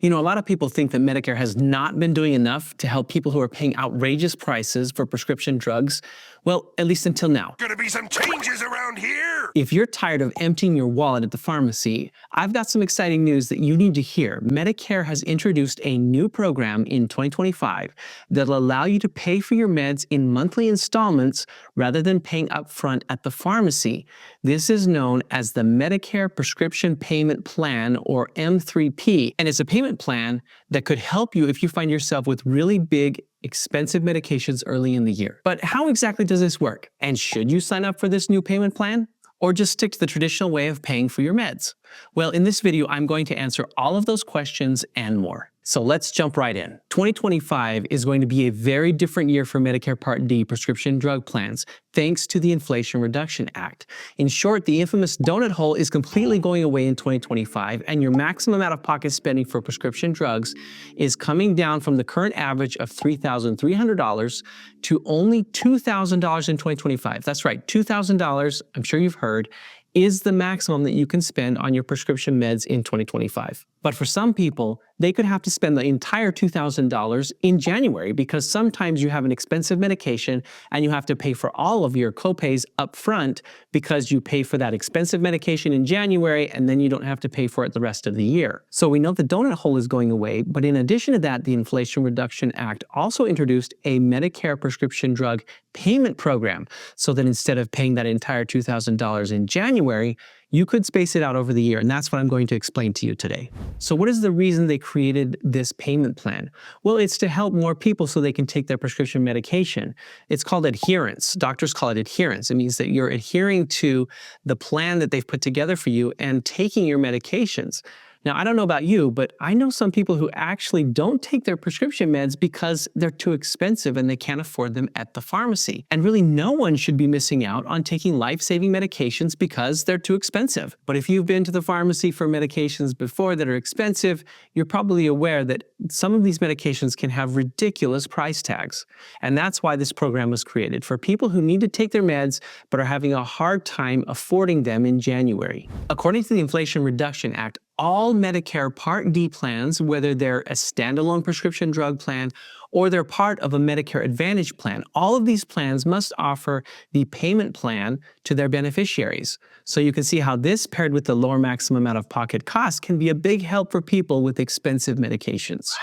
You know, a lot of people think that Medicare has not been doing enough to help people who are paying outrageous prices for prescription drugs. Well, at least until now. Gonna be some changes around here! If you're tired of emptying your wallet at the pharmacy, I've got some exciting news that you need to hear. Medicare has introduced a new program in 2025 that'll allow you to pay for your meds in monthly installments rather than paying upfront at the pharmacy. This is known as the Medicare Prescription Payment Plan, or M3P, and it's a payment plan that could help you if you find yourself with really big, expensive medications early in the year. But how exactly does this work? And should you sign up for this new payment plan? Or just stick to the traditional way of paying for your meds? Well, in this video, I'm going to answer all of those questions and more. So let's jump right in. 2025 is going to be a very different year for Medicare Part D prescription drug plans, thanks to the Inflation Reduction Act. In short, the infamous donut hole is completely going away in 2025, and your maximum out-of-pocket spending for prescription drugs is coming down from the current average of $3,300 to only $2,000 in 2025. That's right, $2,000, I'm sure you've heard, is the maximum that you can spend on your prescription meds in 2025. But for some people, they could have to spend the entire $2,000 in January because sometimes you have an expensive medication and you have to pay for all of your copays up front because you pay for that expensive medication in January and then you don't have to pay for it the rest of the year. So we know the donut hole is going away, but in addition to that, the Inflation Reduction Act also introduced a Medicare prescription drug payment program so that instead of paying that entire $2,000 in January, you could space it out over the year, and that's what I'm going to explain to you today. So what is the reason they created this payment plan? Well, it's to help more people so they can take their prescription medication. It's called adherence. Doctors call it adherence. It means that you're adhering to the plan that they've put together for you and taking your medications. Now, I don't know about you, but I know some people who actually don't take their prescription meds because they're too expensive and they can't afford them at the pharmacy. And really, no one should be missing out on taking life-saving medications because they're too expensive. But if you've been to the pharmacy for medications before that are expensive, you're probably aware that some of these medications can have ridiculous price tags. And that's why this program was created, for people who need to take their meds but are having a hard time affording them in January. According to the Inflation Reduction Act, all Medicare Part D plans, whether they're a standalone prescription drug plan or they're part of a Medicare Advantage plan, all of these plans must offer the payment plan to their beneficiaries. So you can see how this, paired with the lower maximum out-of-pocket cost, can be a big help for people with expensive medications.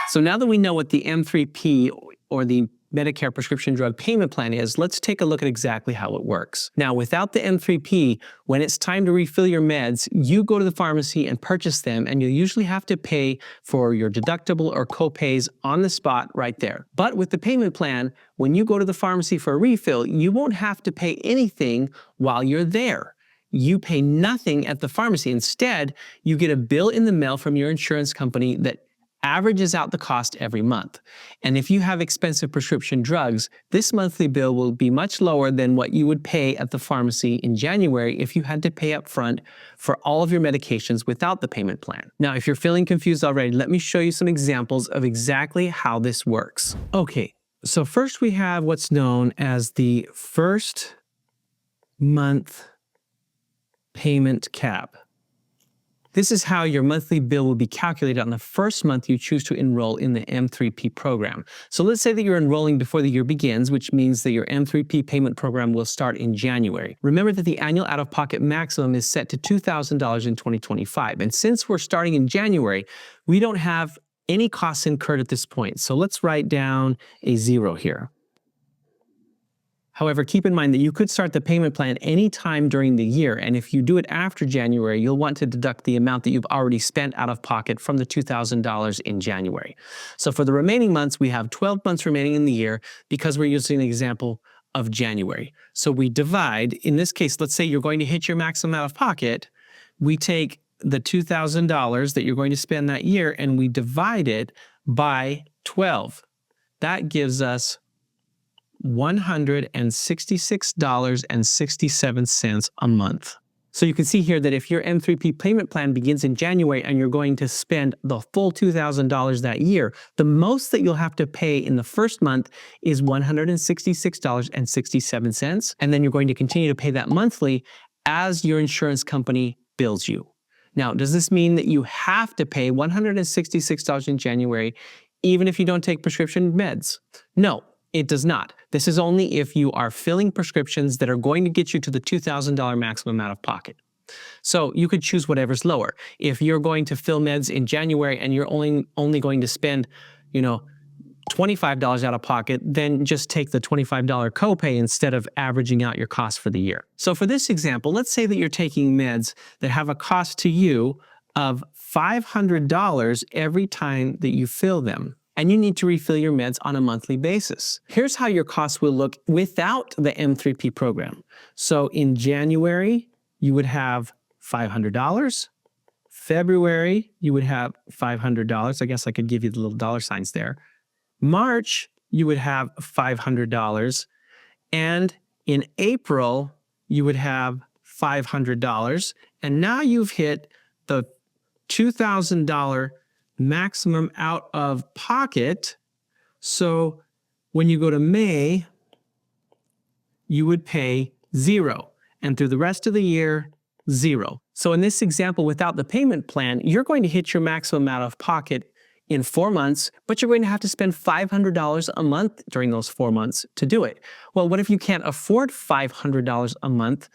So now that we know what the M3P, or the Medicare prescription drug payment plan is, let's take a look at exactly how it works. Now, without the M3P, when it's time to refill your meds, you go to the pharmacy and purchase them, and you'll usually have to pay for your deductible or copays on the spot right there. But with the payment plan, when you go to the pharmacy for a refill, you won't have to pay anything while you're there. You pay nothing at the pharmacy. Instead, you get a bill in the mail from your insurance company that averages out the cost every month. And if you have expensive prescription drugs, this monthly bill will be much lower than what you would pay at the pharmacy in January if you had to pay up front for all of your medications without the payment plan. Now, if you're feeling confused already, let me show you some examples of exactly how this works. Okay, so first we have what's known as the first month payment cap. This is how your monthly bill will be calculated on the first month you choose to enroll in the M3P program. So let's say that you're enrolling before the year begins, which means that your M3P payment program will start in January. Remember that the annual out-of-pocket maximum is set to $2,000 in 2025. And since we're starting in January, we don't have any costs incurred at this point. So let's write down a 0 here. However, keep in mind that you could start the payment plan anytime during the year, and if you do it after January, you'll want to deduct the amount that you've already spent out of pocket from the $2,000 in January. So for the remaining months, we have 12 months remaining in the year because we're using an example of January. So we divide, in this case, let's say you're going to hit your maximum out of pocket, we take the $2,000 that you're going to spend that year and we divide it by 12. That gives us $166.67 a month. So you can see here that if your M3P payment plan begins in January and you're going to spend the full $2,000 that year, the most that you'll have to pay in the first month is $166.67, and then you're going to continue to pay that monthly as your insurance company bills you. Now, does this mean that you have to pay $166 in January even if you don't take prescription meds? No, it does not. This is only if you are filling prescriptions that are going to get you to the $2,000 maximum out of pocket. So you could choose whatever's lower. If you're going to fill meds in January and you're only going to spend, $25 out of pocket, then just take the $25 copay instead of averaging out your cost for the year. So for this example, let's say that you're taking meds that have a cost to you of $500 every time that you fill them, and you need to refill your meds on a monthly basis. Here's how your costs will look without the M3P program. So in January, you would have $500. February, you would have $500. I guess I could give you the little dollar signs there. March, you would have $500. And in April, you would have $500. And now you've hit the $2,000 maximum out of pocket. So when you go to May, you would pay $0. And through the rest of the year, $0. So in this example, without the payment plan, you're going to hit your maximum out of pocket in 4 months, but you're going to have to spend $500 a month during those 4 months to do it. Well, what if you can't afford $500 a month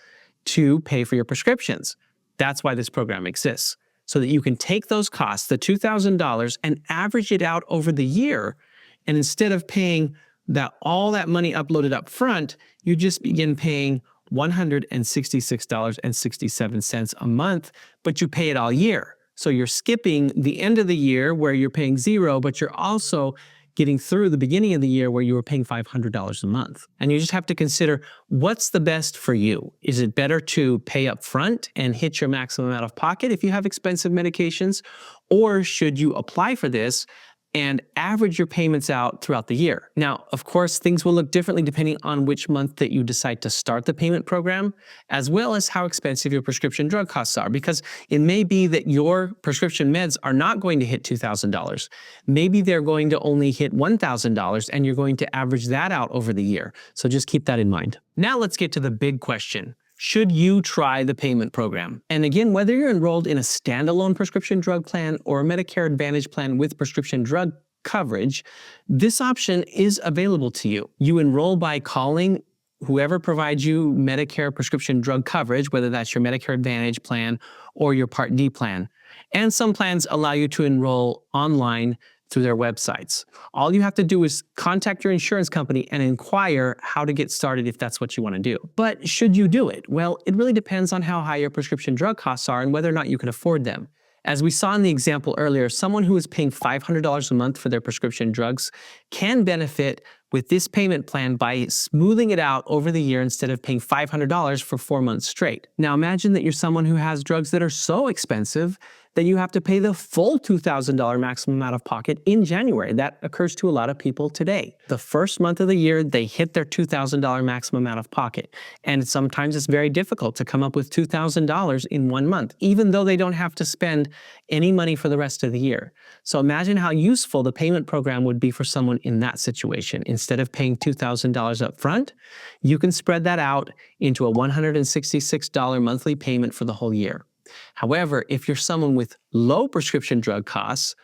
to pay for your prescriptions? That's why this program exists, so that you can take those costs, the $2,000, and average it out over the year. And instead of paying all that money uploaded up front, you just begin paying $166.67 a month, but you pay it all year. So you're skipping the end of the year where you're paying $0, but you're also getting through the beginning of the year where you were paying $500 a month. And you just have to consider what's the best for you. Is it better to pay up front and hit your maximum out of pocket if you have expensive medications? Or should you apply for this and average your payments out throughout the year? Now, of course, things will look differently depending on which month that you decide to start the payment program, as well as how expensive your prescription drug costs are, because it may be that your prescription meds are not going to hit $2,000. Maybe they're going to only hit $1,000, and you're going to average that out over the year. So just keep that in mind. Now let's get to the big question. Should you try the payment program? And again, whether you're enrolled in a standalone prescription drug plan or a Medicare Advantage plan with prescription drug coverage, this option is available to you. You enroll by calling whoever provides you Medicare prescription drug coverage, whether that's your Medicare Advantage plan or your Part D plan. And some plans allow you to enroll online through their websites. All you have to do is contact your insurance company and inquire how to get started if that's what you want to do. But should you do it? Well, it really depends on how high your prescription drug costs are and whether or not you can afford them. As we saw in the example earlier, someone who is paying $500 a month for their prescription drugs can benefit with this payment plan by smoothing it out over the year instead of paying $500 for 4 months straight. Now imagine that you're someone who has drugs that are so expensive that you have to pay the full $2,000 maximum out of pocket in January. That occurs to a lot of people today. The first month of the year, they hit their $2,000 maximum out of pocket. And sometimes it's very difficult to come up with $2,000 in 1 month, even though they don't have to spend any money for the rest of the year. So imagine how useful the payment program would be for someone in that situation. Instead of paying $2,000 up front, you can spread that out into a $166 monthly payment for the whole year. However, if you're someone with low prescription drug costs,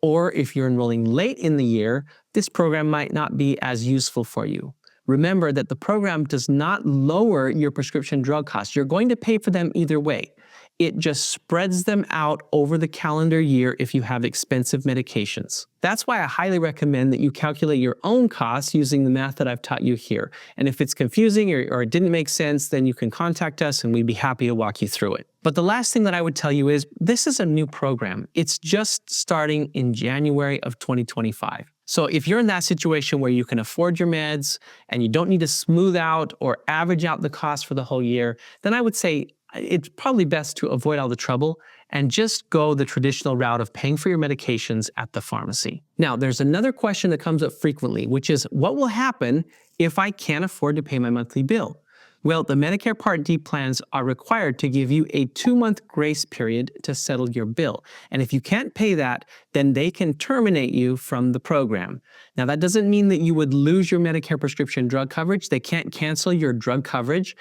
or if you're enrolling late in the year, this program might not be as useful for you. Remember that the program does not lower your prescription drug costs. You're going to pay for them either way. It just spreads them out over the calendar year if you have expensive medications. That's why I highly recommend that you calculate your own costs using the math that I've taught you here. And if it's confusing or it didn't make sense, then you can contact us and we'd be happy to walk you through it. But the last thing that I would tell you is this is a new program. It's just starting in January of 2025. So if you're in that situation where you can afford your meds and you don't need to smooth out or average out the cost for the whole year, then I would say it's probably best to avoid all the trouble and just go the traditional route of paying for your medications at the pharmacy. Now, there's another question that comes up frequently, which is what will happen if I can't afford to pay my monthly bill? Well, the Medicare Part D plans are required to give you a 2-month grace period to settle your bill. And if you can't pay that, then they can terminate you from the program. Now, that doesn't mean that you would lose your Medicare prescription drug coverage. They can't cancel your drug coverage.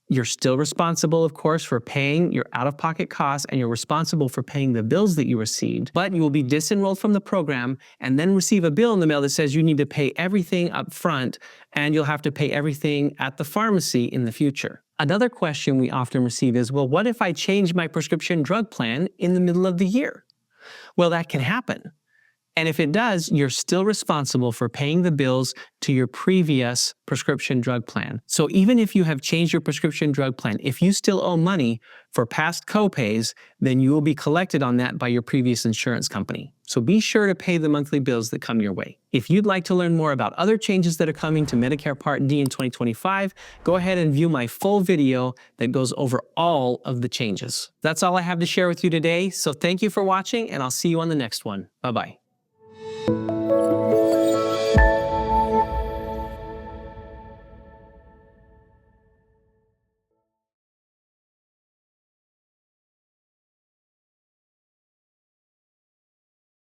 You're still responsible, of course, for paying your out-of-pocket costs, and you're responsible for paying the bills that you received, but you will be disenrolled from the program and then receive a bill in the mail that says you need to pay everything up front, and you'll have to pay everything at the pharmacy in the future. Another question we often receive is, well, what if I change my prescription drug plan in the middle of the year? Well, that can happen. And if it does, you're still responsible for paying the bills to your previous prescription drug plan. So even if you have changed your prescription drug plan, if you still owe money for past copays, then you will be collected on that by your previous insurance company. So be sure to pay the monthly bills that come your way. If you'd like to learn more about other changes that are coming to Medicare Part D in 2025, go ahead and view my full video that goes over all of the changes. That's all I have to share with you today. So thank you for watching, and I'll see you on the next one. Bye-bye.